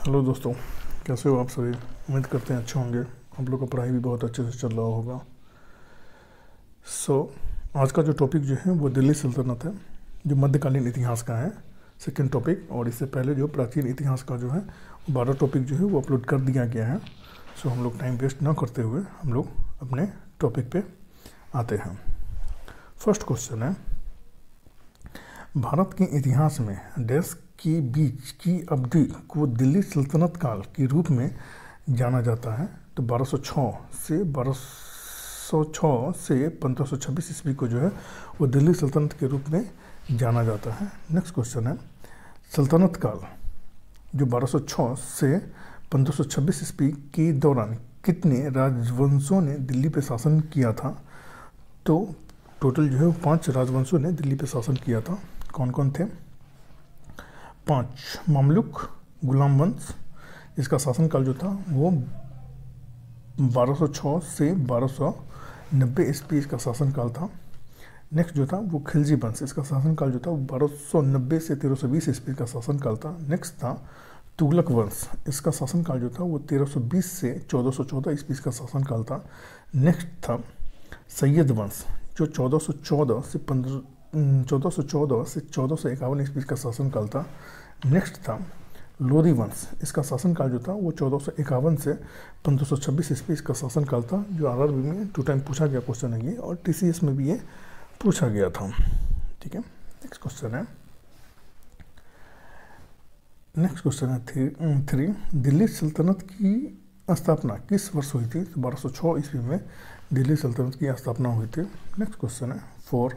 Hello दोस्तों, कैसे हो आप सभी। उम्मीद करते हैं अच्छे होंगे। आप लोग का पढ़ाई भी बहुत अच्छे से चल रहा होगा। आज का जो टॉपिक जो है वो दिल्ली सल्तनत है, जो मध्यकालीन इतिहास का है सेकंड टॉपिक। और इससे पहले जो प्राचीन इतिहास का जो है 12 टॉपिक जो है वो अपलोड कर दिया गया है। हम लोग टाइम वेस्ट ना करते हुए हम लोग अपने टॉपिक पे आते हैं। फर्स्ट क्वेश्चन है, भारत के इतिहास में देश के बीच की अवधि को दिल्ली सल्तनत काल के रूप में जाना जाता है। तो 1206 से 1526 ईस्वी को जो है वो दिल्ली सल्तनत के रूप में जाना जाता है। नेक्स्ट क्वेश्चन है, सल्तनत काल जो 1206 से 1526 ईस्वी के दौरान कितने राजवंशों ने दिल्ली पे शासन किया था। तो टोटल जो है 5 राजवंशों ने दिल्ली पे शासन किया था। कौन कौन थे? 5 मामलुक गुलाम वंश, इसका शासनकाल जो था वो 1206 से 1290 ईस्वी इसका शासनकाल था। नेक्स्ट जो था वो खिलजी वंश, इसका शासनकाल जो था वो 1290 से 1320 ईस्वी का शासनकाल था। नेक्स्ट था तुगलक वंश, इसका शासनकाल जो था वो 1320 से 1414 ईस्वी का शासनकाल था। नेक्स्ट था सैयद वंश, जो 1414 से 1451 ईस्वी का शासनकाल था। नेक्स्ट था लोधी वंश, इसका शासनकाल जो था वो 1451 से 1526 ईस्वी का शासनकाल था। जो आरआरबी में 2 टाइम पूछा गया क्वेश्चन है ये, और टीसीएस में भी ये पूछा गया था। ठीक है, नेक्स्ट क्वेश्चन है 3, दिल्ली सल्तनत की स्थापना किस वर्ष हुई थी। तो 1206 ईस्वी में दिल्ली सल्तनत की स्थापना हुई थी। नेक्स्ट क्वेश्चन है 4,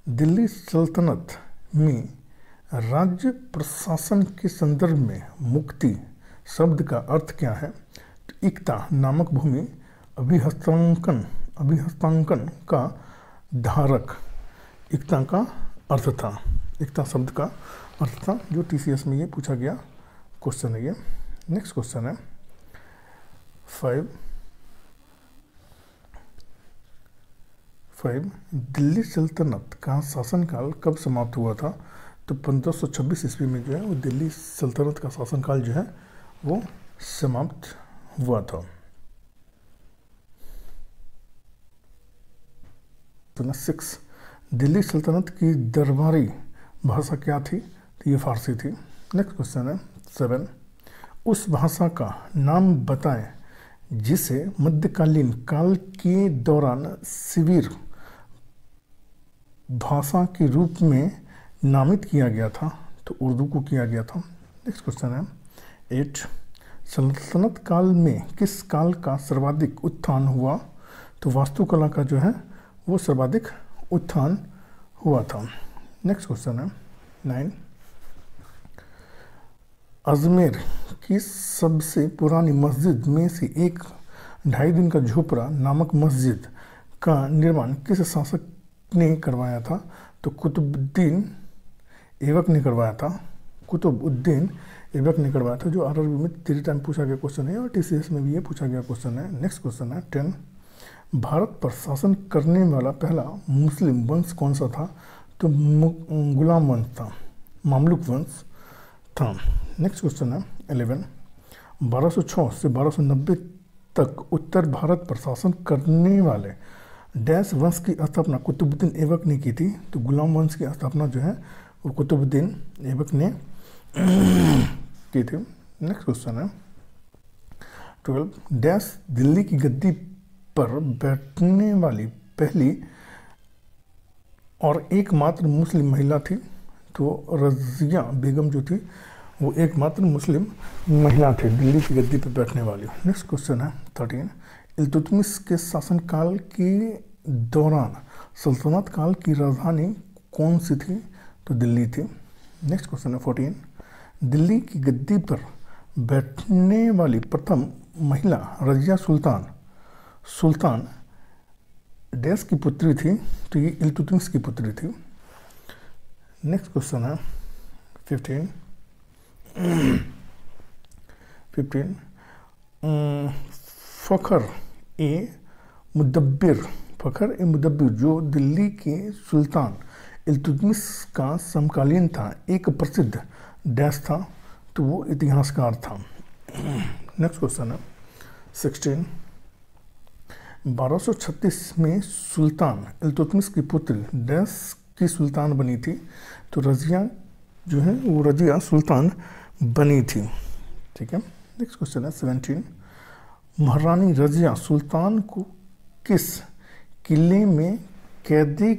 दिल्ली सल्तनत में राज्य प्रशासन के संदर्भ में मुक्ति शब्द का अर्थ क्या है। तो इक्ता नामक भूमि अभिहस्तांकन का धारक, इक्ता का अर्थ था, इक्ता शब्द का अर्थ था, जो टीसीएस में ये पूछा गया क्वेश्चन है ये। नेक्स्ट क्वेश्चन है 5, दिल्ली सल्तनत का शासनकाल कब समाप्त हुआ था। तो 1526 ईस्वी में जो है वो दिल्ली सल्तनत का शासनकाल जो है वो समाप्त हुआ था। 6, दिल्ली सल्तनत की दरबारी भाषा क्या थी। तो ये फारसी थी। नेक्स्ट क्वेश्चन है 7, उस भाषा का नाम बताएं जिसे मध्यकालीन काल के दौरान शिविर भाषा के रूप में नामित किया गया था। तो उर्दू को किया गया था। नेक्स्ट क्वेश्चन है 8, सल्तनत काल में किस काल का सर्वाधिक उत्थान हुआ। तो वास्तुकला का जो है वो सर्वाधिक उत्थान हुआ था। नेक्स्ट क्वेश्चन है 9, अजमेर की सबसे पुरानी मस्जिद में से एक 2.5 दिन का झोपड़ा नामक मस्जिद का निर्माण किस शासक ने करवाया था। तो कुतुबुद्दीन ऐबक ने करवाया था। कुतुबुद्दीन ऐबक ने करवाया था, जो आरआरबी में 3 टाइम पूछा गया क्वेश्चन है, और टीसीएस में भी ये पूछा गया क्वेश्चन है। नेक्स्ट क्वेश्चन है 10, भारत पर शासन करने वाला पहला मुस्लिम वंश कौन सा था। तो गुलाम वंश था, मामलुक वंश था। नेक्स्ट क्वेश्चन है 11, 1206 से 1290 तक उत्तर भारत पर शासन करने वाले डैश वंश की स्थापना कुतुबुद्दीन ऐबक ने की थी। तो गुलाम वंश की स्थापना जो है वो कुतुबुद्दीन ऐबक ने की थी। नेक्स्ट क्वेश्चन है 12, डैश दिल्ली की गद्दी पर बैठने वाली पहली और एकमात्र मुस्लिम महिला थी। तो रज़िया बेगम जो थी वो एकमात्र मुस्लिम महिला थी दिल्ली की गद्दी पर बैठने वाली। नेक्स्ट क्वेश्चन है 13, इल्तुतमिश के शासनकाल के दौरान सल्तनत काल की राजधानी कौन सी थी। तो दिल्ली थी। नेक्स्ट क्वेश्चन है 14, दिल्ली की गद्दी पर बैठने वाली प्रथम महिला रज़िया सुल्तान डैश की पुत्री थी। तो ये इल्तुतमिश की पुत्री थी। नेक्स्ट क्वेश्चन है 15, फ़खर ए मुदब्बिर जो दिल्ली के सुल्तान इल्तुतमिश का समकालीन था, एक प्रसिद्ध डैश था। तो वो इतिहासकार था। नेक्स्ट क्वेश्चन है 16। 1236 में सुल्तान इल्तुतमिश की पुत्री डैश की सुल्तान बनी थी, तो रजिया जो है वो रजिया सुल्तान बनी थी। ठीक है। नेक्स्ट क्वेश्चन है 17। महारानी रजिया सुल्तान को किस किले में कैदी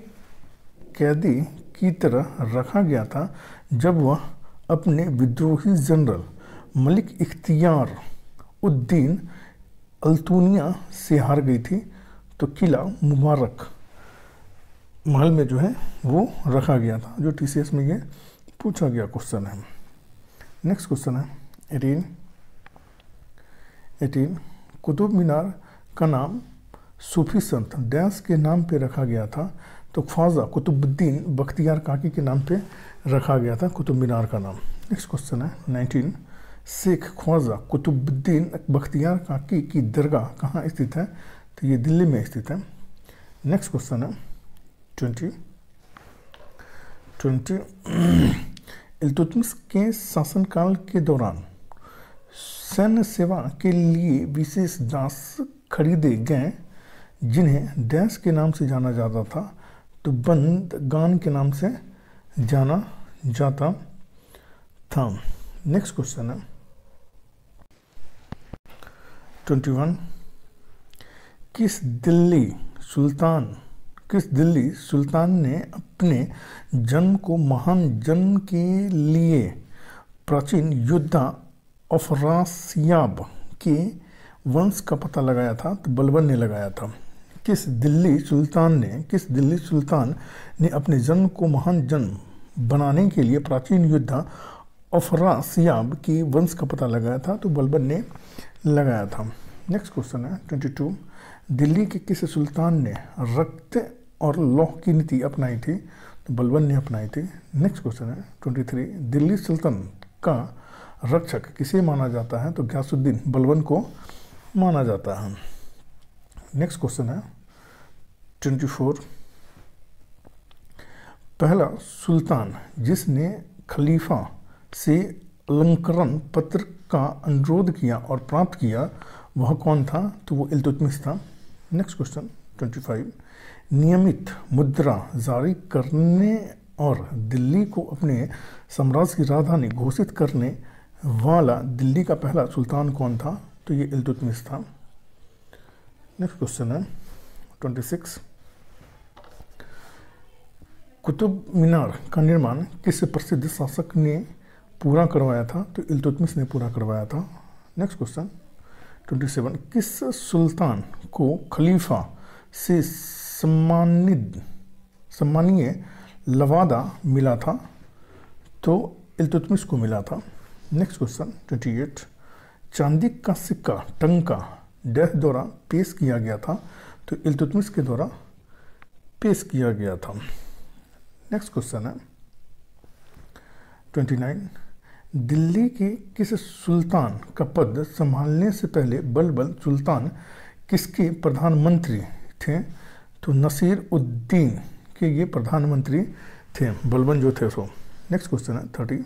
की तरह रखा गया था जब वह अपने विद्रोही जनरल मलिक इख्तियार उद्दीन अल्तुनिया से हार गई थी? तो किला मुबारक महल में जो है वो रखा गया था, जो TCS में ये पूछा गया क्वेश्चन है। नेक्स्ट क्वेश्चन है 18। कुतुब मीनार का नाम सूफी संत डैश के नाम पे रखा गया था? तो ख्वाजा कुतुबुद्दीन बख्तियार काकी के नाम पे रखा गया था कुतुब मीनार का नाम। नेक्स्ट क्वेश्चन है 19। शेख ख्वाजा कुतुबुद्दीन बख्तियार काकी की दरगाह कहाँ स्थित है? तो ये दिल्ली में स्थित है। नेक्स्ट क्वेश्चन है 20। इल्तुतमिश के शासनकाल के दौरान सैन्य सेवा के लिए विशेष दास खरीदे गए जिन्हें डैश के नाम से जाना जाता था? तो बंदगान के नाम से जाना जाता था। नेक्स्ट क्वेश्चन है 21। किस दिल्ली सुल्तान ने अपने जन्म को महान जन्म के लिए प्राचीन योद्धा अफरासियाब के वंश का पता लगाया था? तो बलबन ने लगाया था। किस दिल्ली सुल्तान ने अपने जन्म को महान जन्म बनाने के लिए प्राचीन योद्धा अफरासियाब के वंश का पता लगाया था? तो बलबन ने लगाया था। नेक्स्ट क्वेश्चन है 22। दिल्ली के किस सुल्तान ने रक्त और लौह की नीति अपनाई थी? तो बलबन ने अपनाई थी। नेक्स्ट क्वेश्चन है 23। दिल्ली सल्तनत का रक्षक किसे माना जाता है? तो गयासुद्दीन बलबन को माना जाता है। नेक्स्ट क्वेश्चन है 24। पहला सुल्तान जिसने खलीफा से अलंकरण पत्र का अनुरोध किया और प्राप्त किया वह कौन था? तो वो इल्तुतमिश था। Next question 25। नियमित मुद्रा जारी करने और दिल्ली को अपने साम्राज्य की राजधानी घोषित करने वाला दिल्ली का पहला सुल्तान कौन था? तो ये इल्तुतमिश था। नेक्स्ट क्वेश्चन है 26। कुतुब मीनार का निर्माण किस प्रसिद्ध शासक ने पूरा करवाया था? तो इल्तुतमिश ने पूरा करवाया था। Next question 27। किस सुल्तान को खलीफा से सम्मानीय लवादा मिला था? तो इल्तुतमिश को मिला था। Next question 28। चांदी का सिक्का टंका डैश द्वारा पेश किया गया था? तो इल्तुतमिश के द्वारा पेश किया गया था। नेक्स्ट क्वेश्चन है 29। दिल्ली के किस सुल्तान का पद संभालने से पहले बलबन सुल्तान किसके प्रधानमंत्री थे? तो नसीर उद्दीन के ये प्रधानमंत्री थे, बलबन जो थे सो। नेक्स्ट क्वेश्चन है 30।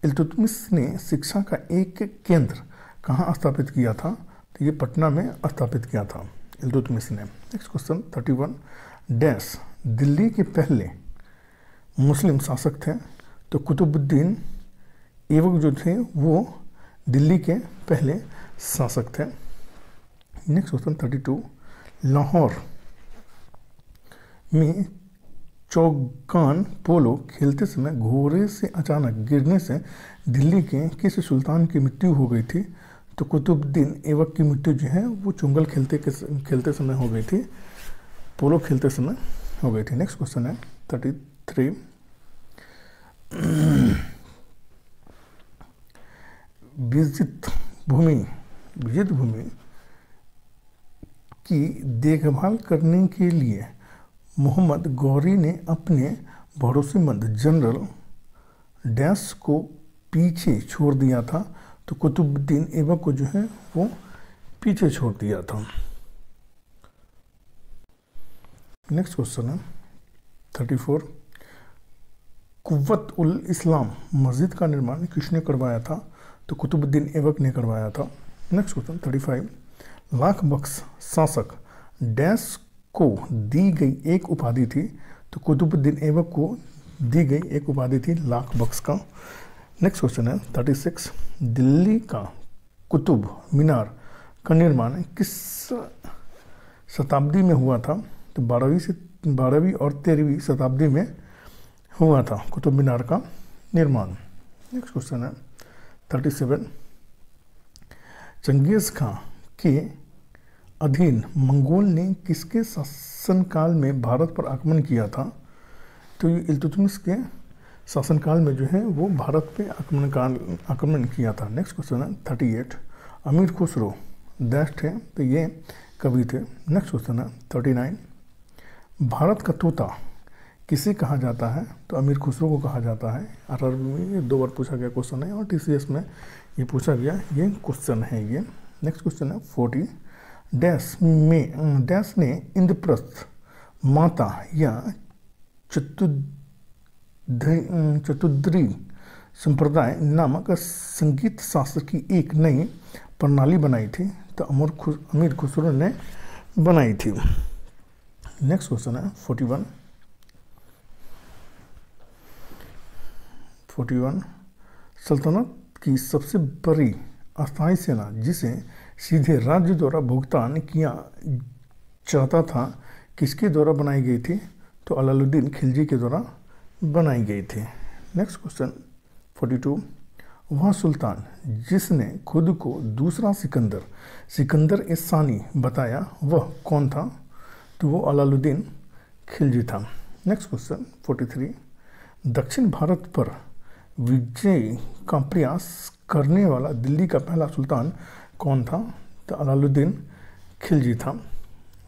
इल्तुतमिश ने शिक्षा का एक केंद्र कहाँ स्थापित किया था? तो ये पटना में स्थापित किया था इल्तुतमिश ने। Next question 31। डैश दिल्ली के पहले मुस्लिम शासक थे? तो कुतुबुद्दीन ऐबक जो थे वो दिल्ली के पहले शासक थे। Next question 32। लाहौर में चौगान पोलो खेलते समय घोड़े से अचानक गिरने से दिल्ली के किस सुल्तान की मृत्यु हो गई थी? तो कुतुबुद्दीन ऐबक की मृत्यु जो है वो चुंगल खेलते समय हो गई थी, पोलो खेलते समय हो गई थी। नेक्स्ट क्वेश्चन है 33। विजित भूमि की देखभाल करने के लिए मोहम्मद गौरी ने अपने भरोसेमंद जनरल डैश को पीछे छोड़ दिया था? तो कुतुबुद्दीन ऐबक को जो है वो पीछे छोड़ दिया था। नेक्स्ट क्वेश्चन है 34। कुव्वत उल इस्लाम मस्जिद का निर्माण किसने करवाया था? तो कुतुबुद्दीन ऐबक ने करवाया था। नेक्स्ट क्वेश्चन 35, लाख बख्श शासक डैश को दी गई एक उपाधि थी, तो कुतुबुद्दीन ऐबक को दी गई एक उपाधि थी लाख बख्श का। नेक्स्ट क्वेश्चन है 36, दिल्ली का कुतुब मीनार का निर्माण किस शताब्दी में हुआ था, तो 12वीं और 13वीं शताब्दी में हुआ था कुतुब मीनार का निर्माण। नेक्स्ट क्वेश्चन है 37, चंगेज खां के अधीन मंगोल ने किसके शासनकाल में भारत पर आक्रमण किया था, तो ये इल्तुतमिश के शासनकाल में जो है वो भारत पे आक्रमण किया था। नेक्स्ट क्वेश्चन है 38, अमीर खुसरो डैश थे, तो ये कवि थे। नेक्स्ट क्वेश्चन है 39, भारत का तोता किसे कहा जाता है, तो अमीर खुसरो को कहा जाता है। RRB में ये 2 बार पूछा गया क्वेश्चन है और TCS में ये पूछा गया ये क्वेश्चन है ये। नेक्स्ट क्वेश्चन है 40, डैश ने इंद्रप्रस्थ माता या चतुर्द्री संप्रदाय नामक संगीत शास्त्र की एक नई प्रणाली बनाई थी, तो अमीर खुसरो ने बनाई थी। नेक्स्ट क्वेश्चन है 41, सल्तनत की सबसे बड़ी अस्थायी सेना जिसे सीधे राज्य द्वारा भुगतान किया जाता था किसके द्वारा बनाई गई थी, तो अलाउद्दीन खिलजी के द्वारा बनाई गई थी। नेक्स्ट क्वेश्चन 42, वह सुल्तान जिसने खुद को दूसरा सिकंदर सानी बताया वह कौन था, तो वो अलाउद्दीन खिलजी था। नेक्स्ट क्वेश्चन 43, दक्षिण भारत पर विजय का प्रयास करने वाला दिल्ली का पहला सुल्तान कौन था, तो अलाउद्दीन खिलजी था।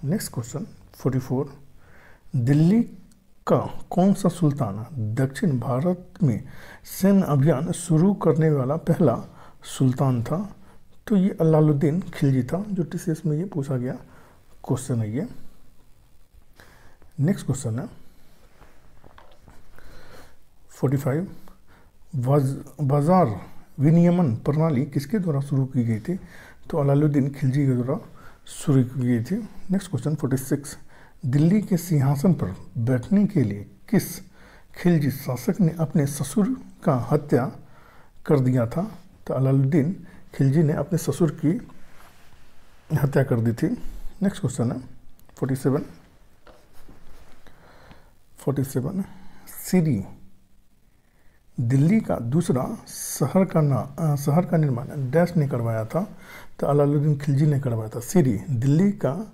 नेक्स्ट क्वेश्चन 44, दिल्ली का कौन सा सुल्तान दक्षिण भारत में सैन्य अभियान शुरू करने वाला पहला सुल्तान था, तो ये अलाउद्दीन खिलजी था, जो TCS में ये पूछा गया क्वेश्चन है ये। नेक्स्ट क्वेश्चन है 45, बाजार विनियमन प्रणाली किसके द्वारा शुरू की गई थी, तो अलाउद्दीन खिलजी के द्वारा शुरू की गई थी। नेक्स्ट क्वेश्चन 46, दिल्ली के सिंहासन पर बैठने के लिए किस खिलजी शासक ने अपने ससुर का हत्या कर दिया था, तो अलाउद्दीन खिलजी ने अपने ससुर की हत्या कर दी थी। नेक्स्ट क्वेश्चन है 47, सीरी दिल्ली का दूसरा शहर का निर्माण डैश ने करवाया था, तो अलाउद्दीन खिलजी ने करवाया था। सीरी दिल्ली का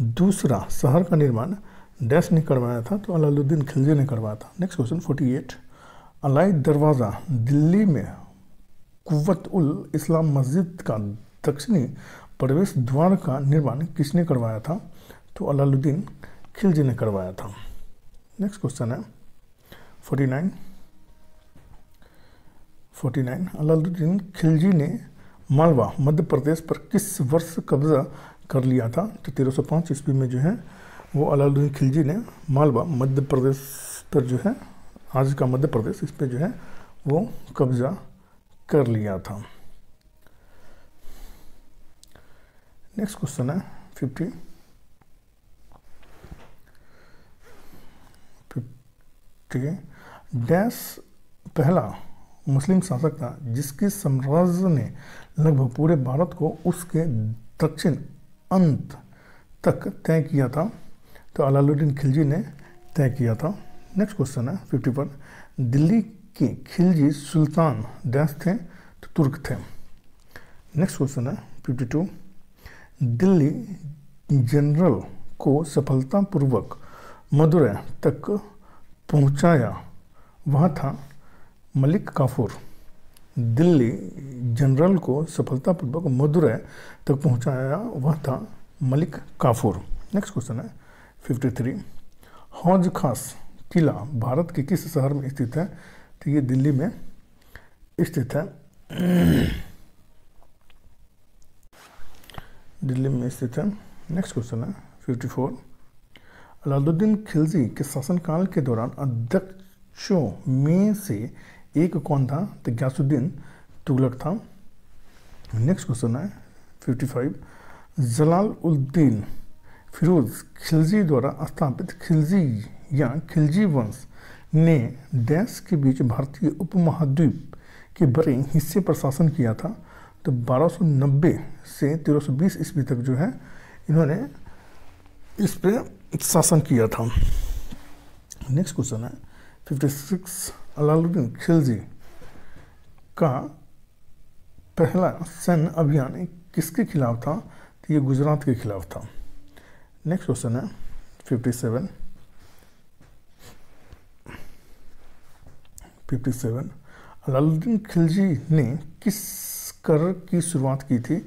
दूसरा शहर का निर्माण डैश ने करवाया था, तो अलाउद्दीन खिलजी ने करवाया था। नेक्स्ट क्वेश्चन 48, अलाई दरवाज़ा दिल्ली में कुव्वत उल इस्लाम मस्जिद का दक्षिणी प्रवेश द्वार का निर्माण किसने करवाया था, तो अलाउद्दीन खिलजी ने करवाया था। नेक्स्ट क्वेश्चन है 49, अलाउद्दीन खिलजी ने मालवा मध्य प्रदेश पर किस वर्ष कब्जा कर लिया था, तो 1305 ईस्वी में जो है वो अलाउद्दीन खिलजी ने मालवा मध्य प्रदेश पर जो है आज का मध्य प्रदेश इस पर जो है वो कब्जा कर लिया था। नेक्स्ट क्वेश्चन है 50, डैश पहला मुस्लिम शासक था जिसके साम्राज्य ने लगभग पूरे भारत को उसके दक्षिण अंत तक तय किया था, तो अलाउद्दीन खिलजी ने तय किया था। नेक्स्ट क्वेश्चन है 51, दिल्ली के खिलजी सुल्तान डैश थे, तो तुर्क थे। नेक्स्ट क्वेश्चन है 52, दिल्ली जनरल को सफलतापूर्वक मदुरै तक पहुंचाया वह था मलिक काफूर। दिल्ली जनरल को सफलतापूर्वक मदुरै तक पहुंचाया वह था मलिक काफूर। नेक्स्ट क्वेश्चन है 53, हौज खास किला भारत के किस शहर में स्थित है, तो ये दिल्ली में स्थित है, दिल्ली में स्थित है। नेक्स्ट क्वेश्चन है 54, अलाउद्दीन खिलजी के शासनकाल के दौरान अध्यक्षों में से एक कौन था, तो गयासुद्दीन तुगलक था। नेक्स्ट क्वेश्चन है 55, जलाल उद्दीन फिरोज खिलजी द्वारा स्थापित खिलजी या खिलजी वंश ने डैश के बीच भारतीय उपमहाद्वीप के बड़े हिस्से पर शासन किया था। तो 1290 से 1320 ईस्वी तक जो है इन्होंने इस पे शासन किया था। नेक्स्ट क्वेश्चन है 56, अलाउद्दीन खिलजी का पहला सैन्य अभियान किसके खिलाफ था? तो ये गुजरात के खिलाफ था। नेक्स्ट क्वेश्चन है 57, अलाउद्दीन खिलजी ने किस कर की शुरुआत की थी?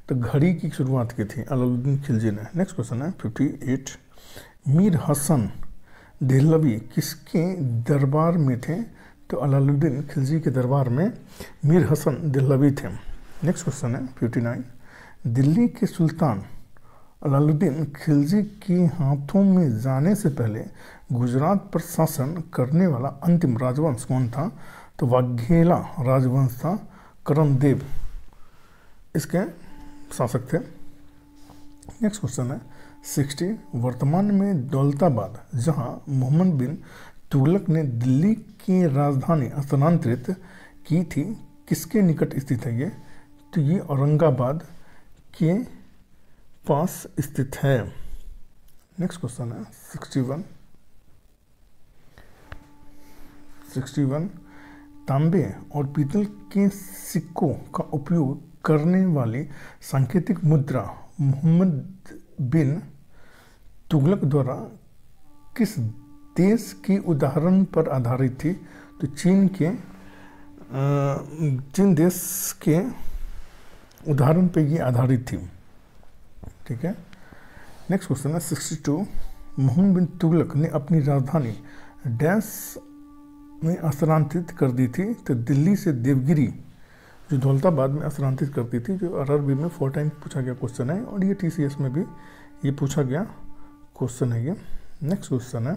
तो घड़ी की शुरुआत की थी अलाउद्दीन खिलजी ने। नेक्स्ट क्वेश्चन है 58, मीर हसन देहलवी किसके दरबार में थे? तो अलाउद्दीन खिलजी के दरबार में मीर हसन देहलवी थे। नेक्स्ट क्वेश्चन है 59, दिल्ली के सुल्तान अलाउद्दीन खिलजी के हाथों में जाने से पहले गुजरात पर शासन करने वाला अंतिम राजवंश कौन था? तो वाघेला राजवंश था। करमदेव इसके शासक थे। नेक्स्ट क्वेश्चन है 60, वर्तमान में दौलताबाद जहां मोहम्मद बिन तुगलक ने दिल्ली की राजधानी स्थानांतरित की थी किसके निकट स्थित है ये? तो ये औरंगाबाद के पास स्थित है। नेक्स्ट क्वेश्चन है 61, तांबे और पीतल के सिक्कों का उपयोग करने वाली सांकेतिक मुद्रा मोहम्मद बिन तुगलक द्वारा किस देश के उदाहरण पर आधारित थी? तो चीन देश के उदाहरण पर ये आधारित थी। ठीक है। नेक्स्ट क्वेश्चन है 62, मोहम्मद बिन तुगलक ने अपनी राजधानी डैश में स्थानांतरित कर दी थी? तो दिल्ली से देवगिरी जो दौलताबाद में स्थानांतरित करती थी, जो आरआरबी में 4 टाइम पूछा गया क्वेश्चन है और ये टीसीएस में भी ये पूछा गया क्वेश्चन है ये। नेक्स्ट क्वेश्चन है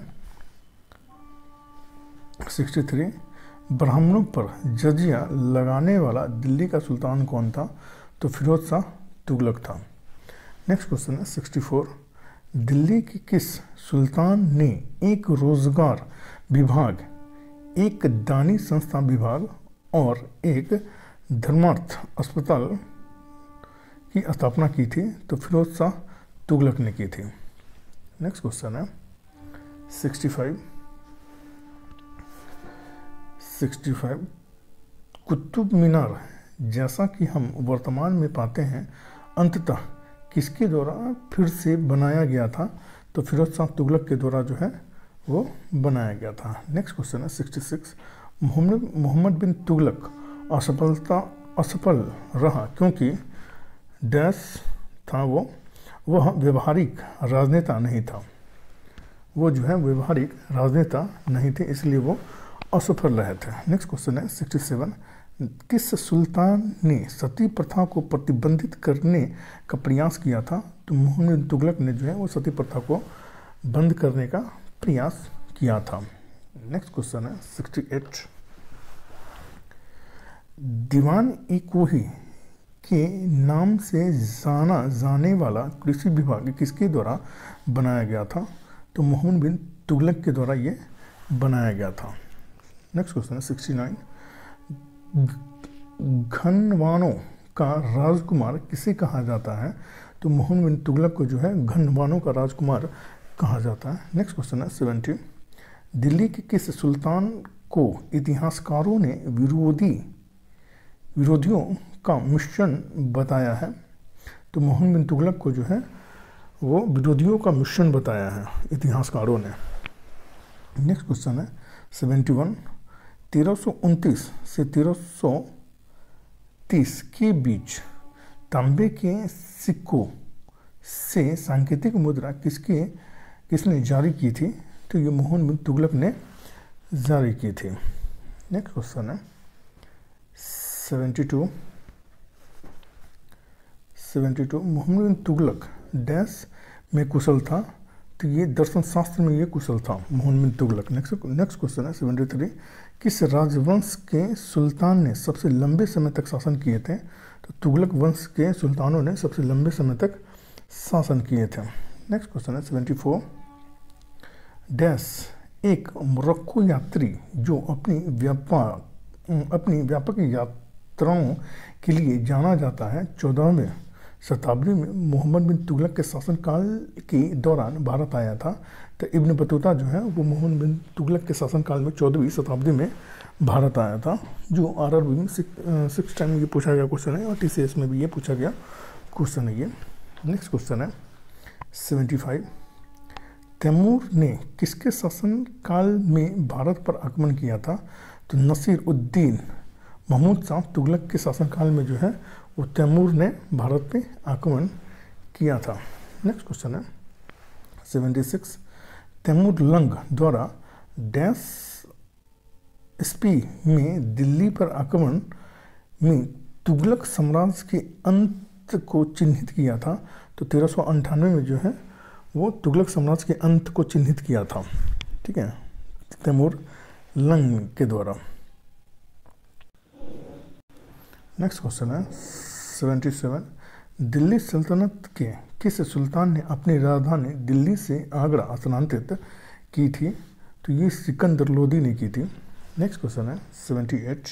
63, ब्राह्मणों पर जजिया लगाने वाला दिल्ली का सुल्तान कौन था? तो फिरोज शाह तुगलक था। नेक्स्ट क्वेश्चन है 64, दिल्ली के किस सुल्तान ने एक रोजगार विभाग, एक दानी संस्था विभाग और एक धर्मार्थ अस्पताल की स्थापना की थी? तो फिरोज शाह तुगलक ने की थी। नेक्स्ट क्वेश्चन है 65, कुतुब मीनार जैसा कि हम वर्तमान में पाते हैं अंततः किसके द्वारा फिर से बनाया गया था? तो फिरोज शाह तुगलक के द्वारा जो है वो बनाया गया था। नेक्स्ट क्वेश्चन है 66, मोहम्मद बिन तुगलक असफल रहा क्योंकि डैश था वह व्यवहारिक राजनेता नहीं था। वो जो है व्यवहारिक राजनेता नहीं थे, इसलिए वो असफल रहे थे। नेक्स्ट क्वेश्चन है 67, किस सुल्तान ने सती प्रथा को प्रतिबंधित करने का प्रयास किया था? तो मोहम्मद बिन तुगलक ने जो है वो सती प्रथा को बंद करने का प्रयास किया था। नेक्स्ट क्वेश्चन है 68, दीवान ई कोही के नाम से जाना जाने वाला कृषि विभाग किसके द्वारा बनाया गया था? तो मोहम्मद बिन तुगलक के द्वारा ये बनाया गया था। नेक्स्ट क्वेश्चन है 69, घनवानों का राजकुमार किसे कहा जाता है? तो मोहम्मद बिन तुगलक को जो है घनवानों का राजकुमार कहा जाता है। नेक्स्ट क्वेश्चन है 70, दिल्ली के किस सुल्तान को इतिहासकारों ने विरोधियों का मिश्रण बताया है? तो मोहम्मद बिन तुगलक को जो है वो विरोधियों का मिश्रण बताया है इतिहासकारों ने। नेक्स्ट क्वेश्चन है 71, 1329 से 1330 के बीच तांबे के सिक्कों से सांकेतिक मुद्रा किसने जारी की थी? तो ये मोहम्मद बिन तुगलक ने जारी की थी। नेक्स्ट क्वेश्चन है 72, मोहम्मद बिन तुगलक डैश में कुशल था? तो ये दर्शन शास्त्र में ये कुशल था मोहम्मद बिन तुगलक। नेक्स्ट क्वेश्चन है 73, किस राजवंश के सुल्तान ने सबसे लंबे समय तक शासन किए थे? तो तुगलक वंश के सुल्तानों ने सबसे लंबे समय तक शासन किए थे। नेक्स्ट क्वेश्चन है 74, डैश एक मोरक्को यात्री जो अपनी व्यापक यात्राओं के लिए जाना जाता है 14वीं शताब्दी में मोहम्मद बिन तुगलक के शासनकाल के दौरान भारत आया था। तो इब्न बतूता जो है वो मोहम्मद बिन तुगलक के शासनकाल में 14वीं शताब्दी में भारत आया था, जो RRB में 6 टाइम ये पूछा गया क्वेश्चन है और TCS में भी ये पूछा गया क्वेश्चन है ये। नेक्स्ट क्वेश्चन है 75, तैमूर ने किसके शासनकाल में भारत पर आक्रमण किया था? तो नसीर उद्दीन महमूद शाह तुगलक के शासनकाल में जो है वो तैमूर ने भारत पे आक्रमण किया था। नेक्स्ट क्वेश्चन है 76, तैमूर लंग द्वारा डैश ईस्वी में दिल्ली पर आक्रमण में तुगलक साम्राज्य के अंत को चिन्हित किया था। तो 1398 में जो है वो तुगलक साम्राज्य के अंत को चिन्हित किया था, ठीक है, तैमूर लंग के द्वारा। नेक्स्ट क्वेश्चन है 77, दिल्ली सल्तनत के किस सुल्तान ने अपनी राजधानी दिल्ली से आगरा स्थानांतरित की थी? तो ये सिकंदर लोदी ने की थी। नेक्स्ट क्वेश्चन है 78,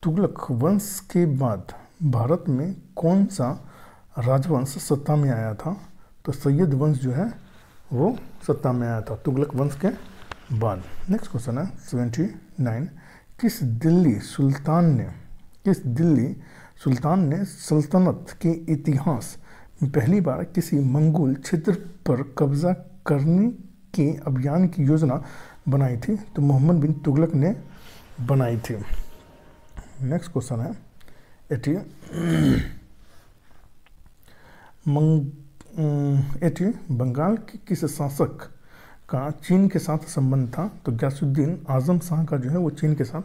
तुगलक वंश के बाद भारत में कौन सा राजवंश सत्ता में आया था? तो सैयद वंश जो है वो सत्ता में आया था तुगलक वंश के बाद। नेक्स्ट क्वेश्चन है 79, किस दिल्ली सुल्तान ने सल्तनत के इतिहास में पहली बार किसी मंगोल क्षेत्र पर कब्जा करने के अभियान की योजना बनाई थी? तो मोहम्मद बिन तुगलक ने बनाई थी। नेक्स्ट क्वेश्चन है 80, बंगाल के किस शासक का चीन के साथ संबंध था? तो गयासुद्दीन आजम शाह का जो है वो चीन के साथ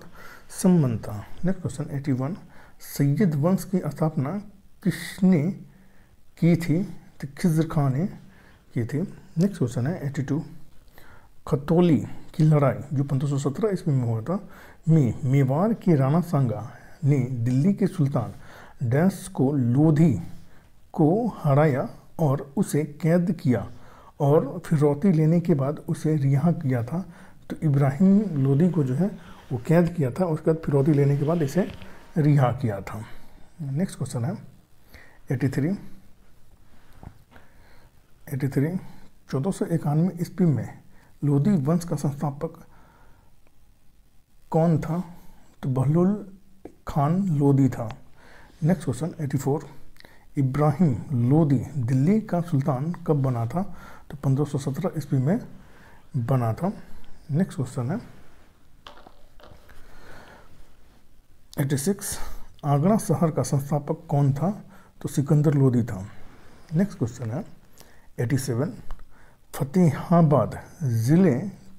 संबंध था। नेक्स्ट क्वेश्चन 81, सैयद वंश की स्थापना किसने की थी? तो खिज़्र खान ने की थी। नेक्स्ट क्वेश्चन है 82, खतौली की लड़ाई जो 1517 ईस्वी में हुआ था में मेवाड़ के राणा सांगा ने दिल्ली के सुल्तान डैश को लोधी को हराया और उसे कैद किया और फिरौती लेने के बाद उसे रिहा किया था। तो इब्राहिम लोदी को जो है वो कैद किया था, उसके बाद फिरौती लेने के बाद इसे रिहा किया था। नेक्स्ट क्वेश्चन है 83, 1491 ईस्वी में लोदी वंश का संस्थापक कौन था? तो बहलोल खान लोदी था। नेक्स्ट क्वेश्चन 84, इब्राहिम लोदी दिल्ली का सुल्तान कब बना था? तो 1517 ईस्वी में बना था। नेक्स्ट क्वेश्चन है 86, आगरा शहर का संस्थापक कौन था? तो सिकंदर लोदी था। नेक्स्ट क्वेश्चन है 87, फतेहाबाद ज़िले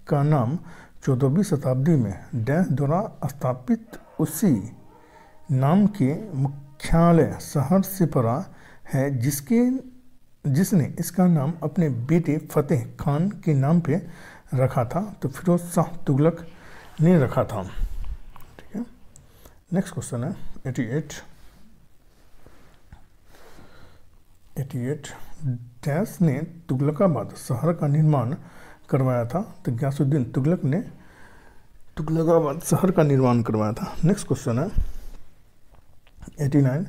का नाम 14वीं शताब्दी में डैश द्वारा स्थापित उसी नाम के मुख्यालय शहर से पड़ा है जिसने इसका नाम अपने बेटे फतेह खान के नाम पे रखा था। तो फिरोज शाह तुगलक ने रखा था, ठीक है। नेक्स्ट क्वेश्चन है 88, डैश ने तुगलकाबाद शहर का निर्माण करवाया था? तो गयासुद्दीन तुगलक ने तुगलकाबाद शहर का निर्माण करवाया था। नेक्स्ट क्वेश्चन है 89,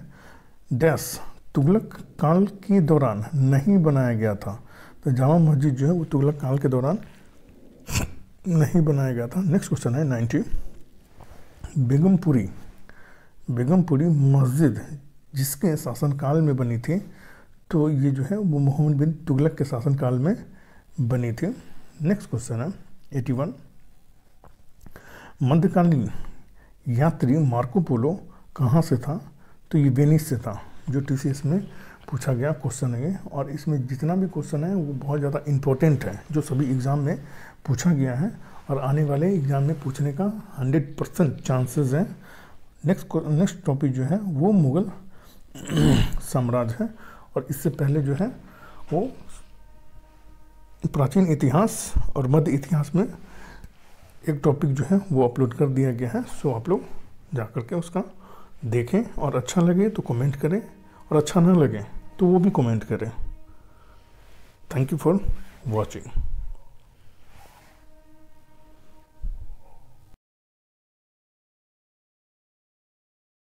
डैश तुगलक काल के दौरान नहीं बनाया गया था? तो जामा मस्जिद जो है वो तुगलक काल के दौरान नहीं बनाया गया था। नेक्स्ट क्वेश्चन है 90, बेगमपुरी मस्जिद जिसके शासनकाल में बनी थी? तो ये जो है वो मोहम्मद बिन तुगलक के शासनकाल में बनी थी। नेक्स्ट क्वेश्चन है 81, मध्यकालीन यात्री मार्को पोलो कहाँ से था? तो ये वेनिस से था, जो TCS में पूछा गया क्वेश्चन है। और इसमें जितना भी क्वेश्चन है वो बहुत ज़्यादा इम्पोर्टेंट है, जो सभी एग्ज़ाम में पूछा गया है और आने वाले एग्ज़ाम में पूछने का 100% चांसेस है। नेक्स्ट टॉपिक जो है वो मुग़ल साम्राज्य है और इससे पहले जो है वो प्राचीन इतिहास और मध्य इतिहास में एक टॉपिक जो है वो अपलोड कर दिया गया है। सो आप लोग जा कर के उसका देखें और अच्छा लगे तो कमेंट करें और अच्छा ना लगे तो वो भी कमेंट करें। Thank you for watching.